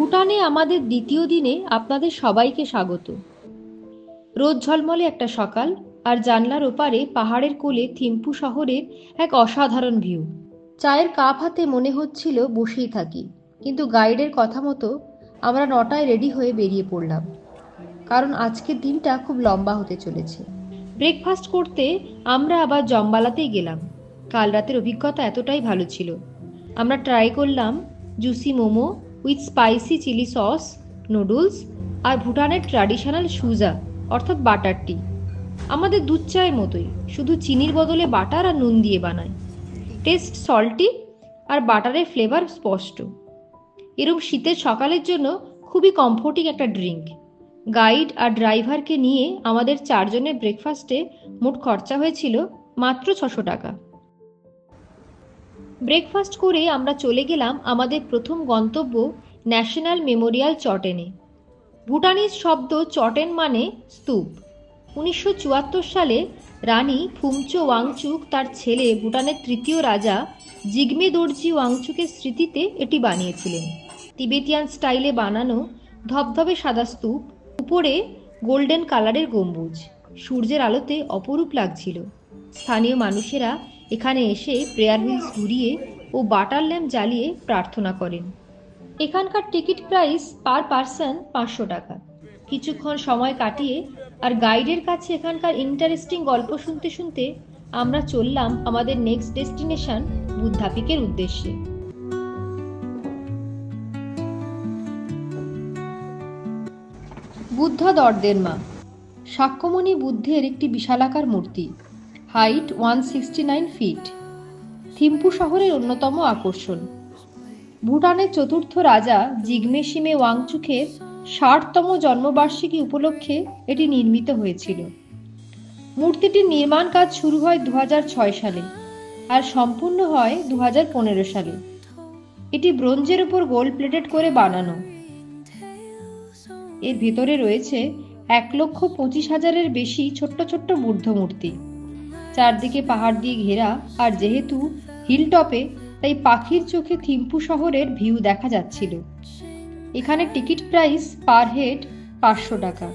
ভুটানে আমাদের দ্বিতীয় দিনে আপনাদের সবাইকে স্বাগত। রোদ ঝলমলে একটা সকাল, আর জানলার ওপারে পাহাড়ের কোলে থিম্পু শহরের এক অসাধারণ ভিউ। চায়ের কাপ হাতে মনে হচ্ছিল বসেই থাকি, কিন্তু গাইডের কথা মতো আমরা 9টায় রেডি হয়ে বেরিয়ে পড়লাম, কারণ আজকের দিনটা খুব লম্বা হতে চলেছে। ব্রেকফাস্ট করতে আমরা আবার জম্বালাতেই গেলাম। কাল রাতের অভিজ্ঞতা এতটাই ভালো ছিল। আমরা ট্রাই করলাম juicy momo with spicy chilli sauce, noodles আর ভুটানের ট্র্যাডিশনাল সুজা অর্থাৎ বাটার টি। আমাদের দুধ চায়ের মতোই, শুধু চিনির বদলে বাটার আর নুন দিয়ে বানায়। টেস্ট সল্টি আর বাটারের ফ্লেভার স্পষ্ট। এরকম শীতের সকালের জন্য খুবই কমফোর্টিং একটা ড্রিঙ্ক। গাইড আর ড্রাইভারকে নিয়ে আমাদের 4 জনের ব্রেকফাস্টে মোট খরচা হয়েছিল মাত্র 600 টাকা। ব্রেকফাস্ট করে আমরা চলে গেলাম আমাদের প্রথম গন্তব্য ন্যাশনাল মেমোরিয়াল চটেনে। ভুটানিজ শব্দ চটেন মানে স্তূপ। 1974 সালে রানী ফুমচো ওয়াংচুক তার ছেলে ভুটানের তৃতীয় রাজা জিগমে দর্জি ওয়াংচুকের স্মৃতিতে এটি বানিয়েছিলেন। তিবেতিয়ান স্টাইলে বানানো ধবধবে সাদা স্তূপ, উপরে গোল্ডেন কালারের গম্বুজ, সূর্যের আলোতে অপরূপ লাগছিল। স্থানীয় মানুষেরা এখানে এসে প্রেয়ার হুইলস ঘুরিয়ে ও বাটার ল্যাম্প জ্বালিয়ে প্রার্থনা করেন। এখানকার টিকিট প্রাইস পার পারসন 500 টাকা। কিছুক্ষণ সময় কাটিয়ে আর গাইডের কাছে এখানকার ইন্টারেস্টিং গল্প শুনতে শুনতে আমরা চললাম আমাদের নেক্সট ডেস্টিনেশন বুদ্ধা পিকের উদ্দেশ্যে। বুদ্ধ দর্দের মা সাক্যমণি বুদ্ধের একটি বিশালাকার মূর্তি, হাইট 169 ফিট। থিম্পু শহরের অন্যতম আকর্ষণ। ভুটানের চতুর্থ রাজা জিগমে শিমে ওয়াংচুকের 60তম জন্মবার্ষিকী উপলক্ষে এটি নির্মিত হয়েছিল। মূর্তিটির নির্মাণ কাজ শুরু হয় 2006 সালে আর সম্পূর্ণ হয় 2015 সালে। এটি ব্রোঞ্জের উপর গোল্ড প্লেটেড করে বানানো। এর ভেতরে রয়েছে 1,25,000-এর বেশি ছোট্ট ছোট্ট বুদ্ধ মূর্তি। চারদিকে পাহাড় দিয়ে ঘেরা, আর যেহেতু হিলটপে তাই পাখির চোখে থিম্পু শহরের ভিউ দেখা যাচ্ছিল। এখানে টিকিট প্রাইস পার হেড 500 টাকা।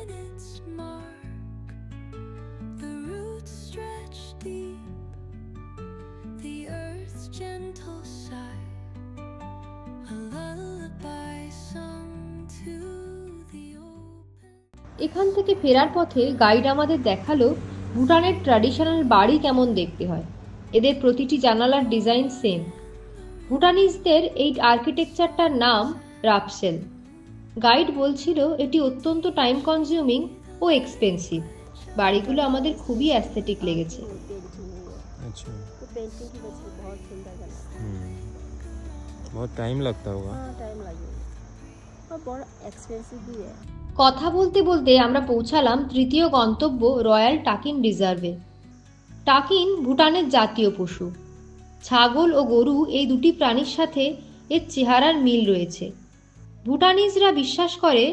এখান থেকে ফেরার পথে গাইড আমাদের দেখালো ভুটানের ট্র্যাডিশনাল বাড়ি কেমন দেখতে হয়। এদের প্রতিটি জানালার ডিজাইন সেম। ভুটানিজদের এই আর্কিটেকচারটার নাম রাপসেল। গাইড বলছিল এটি অত্যন্ত টাইম কনজিউমিং ও এক্সপেন্সিভ। বাড়িগুলো আমাদের খুবই অ্যাস্থেটিক লেগেছে। अच्छा बहुत टाइम लगता होगा। टाइम लगेगा और बहुत एक्सपेंसिव भी है। কথা বলতে বলতে আমরা পৌঁছালাম তৃতীয় গন্তব্য রয়্যাল টাকিন রিজার্ভে। টাকিন ভুটানের জাতীয় পশু। ছাগল ও গরু এই দুটি প্রাণীর সাথে এর চেহারার মিল রয়েছে। ভুটানিজরা বিশ্বাস করে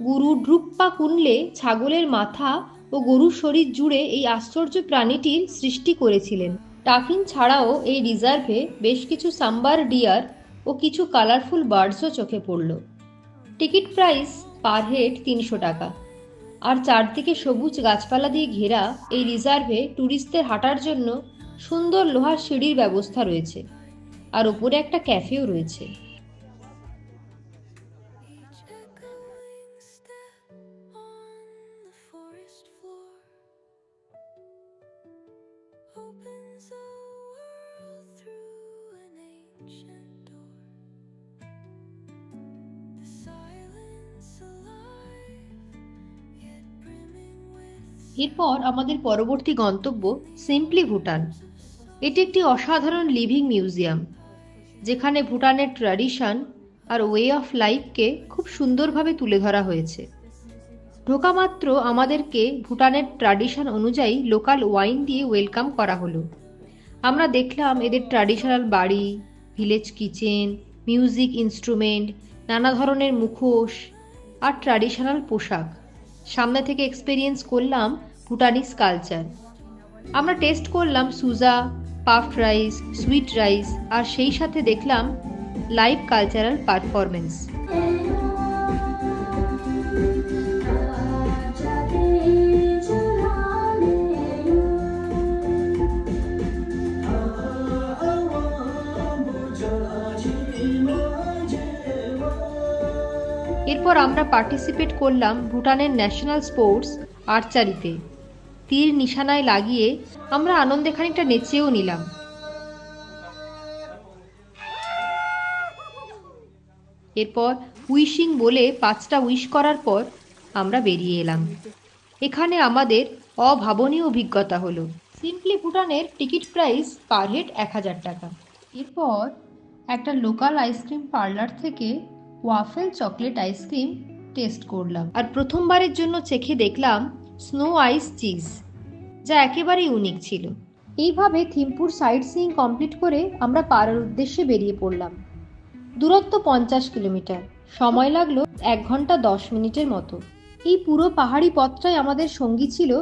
গুরু ড্রুকপা কুনলে ছাগলের মাথা ও গরুর শরীর জুড়ে এই আশ্চর্য প্রাণীটির সৃষ্টি করেছিলেন। টাকিন ছাড়াও এই রিজার্ভে বেশ কিছু সাম্বার ডিয়ার ও কিছু কালারফুল বার্ডসও চোখে পড়ল। টিকিট প্রাইস পার হেড 300 টাকা। আর চারদিকে সবুজ গাছপালা দিয়ে ঘেরা এই রিজার্ভে ট্যুরিস্টদের হাঁটার জন্য সুন্দর লোহার সিঁড়ির ব্যবস্থা রয়েছে, আর উপরে একটা ক্যাফেও রয়েছে। এরপর আমাদের পরবর্তী গন্তব্য সিম্পলি ভুটান। এটি একটি অসাধারণ লিভিং মিউজিয়াম, যেখানে ভুটানের ট্র্যাডিশন আর ওয়ে অফ লাইফকে খুব সুন্দরভাবে তুলে ধরা হয়েছে। ঢোকামাত্র আমাদেরকে ভুটানের ট্র্যাডিশন অনুযায়ী লোকাল ওয়াইন দিয়ে ওয়েলকাম করা হলো। আমরা দেখলাম এদের ট্র্যাডিশনাল বাড়ি, ভিলেজ কিচেন, মিউজিক ইনস্ট্রুমেন্ট, নানা ধরনের মুখোশ আর ট্র্যাডিশনাল পোশাক। সামনে থেকে এক্সপেরিয়েন্স করলাম ভুটানিজ কালচার। আমরা টেস্ট করলাম সুজা, পাফড রাইস, সুইট রাইস, আর সেই সাথে দেখলাম লাইভ কালচারাল পারফরমেন্স। এরপর আমরা পার্টিসিপেট করলাম ভুটানের ন্যাশনাল স্পোর্টস আর্চারিতে। তীর নিশানায় লাগিয়ে আমরা আনন্দে খানিকটা নেচেও নিলাম। এরপর উইশিং বলে 5টা উইশ করার পর আমরা বেরিয়ে এলাম। এখানে আমাদের অভাবনীয় অভিজ্ঞতা হলো। সিম্পলি ভুটানের টিকিট প্রাইস পার হেড 1000 টাকা। এরপর একটা লোকাল আইসক্রিম পার্লার থেকে ওয়াফেল চকলেট আইসক্রিম টেস্ট করলাম, আর প্রথমবারের জন্য চেখে দেখলাম স্নো আইস চিজ, যা একেবারেই ইউনিক ছিল। এইভাবে থিম্পুর সাইট সিইং কমপ্লিট করে আমরা পাড়ার উদ্দেশ্যে বেরিয়ে পড়লাম। দূরত্ব 50 কিলোমিটার, সময় লাগলো 1 ঘন্টা 10 মিনিটের মতো। এই পুরো পাহাড়ি পথটাই আমাদের সঙ্গী ছিল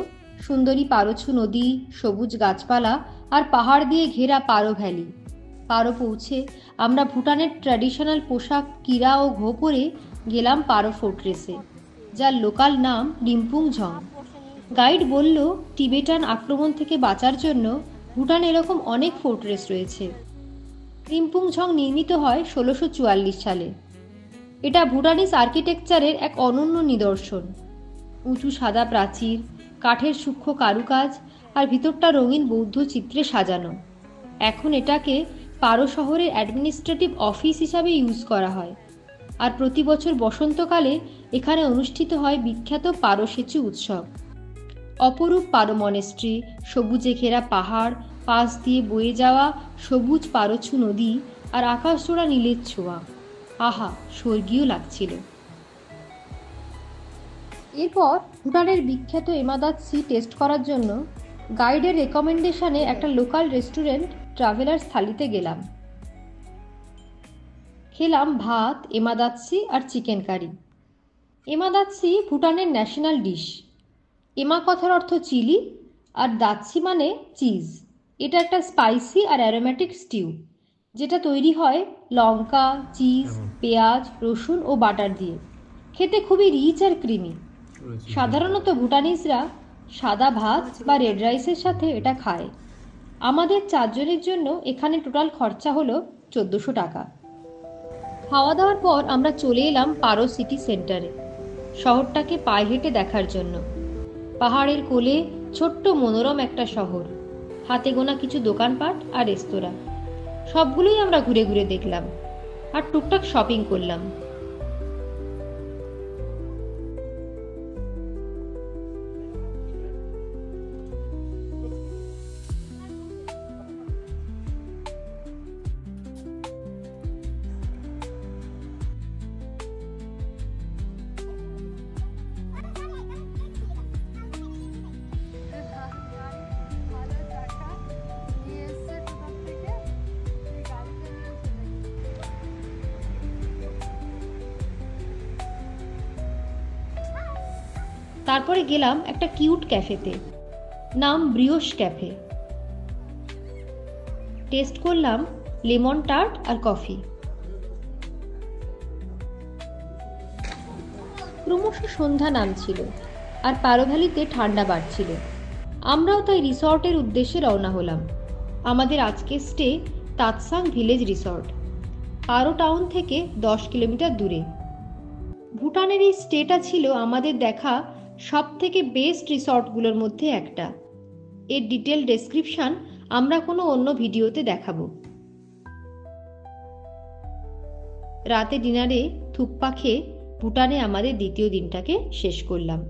সুন্দরী পারছু নদী, সবুজ গাছপালা আর পাহাড় দিয়ে ঘেরা পারো ভ্যালি। পারো পৌঁছে আমরা ভুটানের ট্র্যাডিশনাল পোশাক কিরা ও ঘো পরে গেলাম পারো ফোর্ট্রেসে, যার লোকাল নাম রিম্পুং ঝং। গাইড বলল টিবেটান আক্রমণ থেকে বাঁচার জন্য ভুটানে এরকম অনেক ফোর্ট্রেস রয়েছে। রিম্পুং ঝং নির্মিত হয় 1644 সালে। এটা ভুটানিস আর্কিটেকচারের এক অনন্য নিদর্শন। উঁচু সাদা প্রাচীর, কাঠের সূক্ষ্ম কারুকাজ আর ভিতরটা রঙিন বৌদ্ধ চিত্রে সাজানো। এখন এটাকে পারো শহরের অ্যাডমিনিস্ট্রেটিভ অফিস হিসাবে ইউজ করা হয়, আর প্রতি বছর বসন্তকালে এখানে অনুষ্ঠিত হয় বিখ্যাত পারো সেচু উৎসব। অপরূপ পারো মনেস্ট্রি, সবুজে ঘেরা পাহাড়, পাশ দিয়ে বয়ে যাওয়া সবুজ পারছু নদী আর আকাশজোড়া নীলের ছোঁয়া, আহা, স্বর্গীয় লাগছিল। এরপর ভুটানের বিখ্যাত এমাদাত সি টেস্ট করার জন্য গাইডের রেকমেন্ডেশনে একটা লোকাল রেস্টুরেন্ট ট্রাভেলার্স থালিতে গেলাম। খেলাম ভাত, এমাদাতসি আর চিকেন কারি। এমাদাতসি ভুটানের ন্যাশনাল ডিশ। এমা কথার অর্থ চিলি আর দাতসি মানে চিজ। এটা একটা স্পাইসি আর অ্যারোমেটিক স্টিউ, যেটা তৈরি হয় লঙ্কা, চিজ, পেঁয়াজ, রসুন ও বাটার দিয়ে। খেতে খুবই রিচ আর ক্রিমি। সাধারণত ভুটানিজরা সাদা ভাত বা রেড রাইসের সাথে এটা খায়। আমাদের 4 জনের জন্য এখানে টোটাল খরচা হলো 1400 টাকা। খাওয়া দাওয়ার পর আমরা চলে এলাম পারো সিটি সেন্টারে, শহরটাকে পায়ে হেঁটে দেখার জন্য। পাহাড়ের কোলে ছোট্ট মনোরম একটা শহর, হাতে গোনা কিছু দোকানপাট আর রেস্তোরাঁ, সবগুলোই আমরা ঘুরে ঘুরে দেখলাম আর টুকটাক শপিং করলাম। তারপরে গেলাম একটা কিউট ক্যাফেতে, নাম ব্রিওশ ক্যাফে। টেস্ট করলাম লেমন টার্ট আর কফি। ক্রমশ সন্ধ্যা নামছিল আর পারো ভ্যালিতে ঠান্ডা বাড়ছিল। আমরাও তাই রিসর্টের উদ্দেশ্যে রওনা হলাম। আমাদের আজকের স্টে তাতসাং ভিলেজ রিসর্ট, পারো টাউন থেকে 10 কিলোমিটার দূরে। ভুটানের এই স্টেটা ছিল আমাদের দেখা সব থেকে বেস্ট রিসর্টগুলোর মধ্যে একটা। এর ডিটেল ডেসক্রিপশন আমরা কোনো অন্য ভিডিওতে দেখাবো। রাতে ডিনারে থুকপা খেয়ে ভুটানে আমাদের দ্বিতীয় দিনটাকে শেষ করলাম।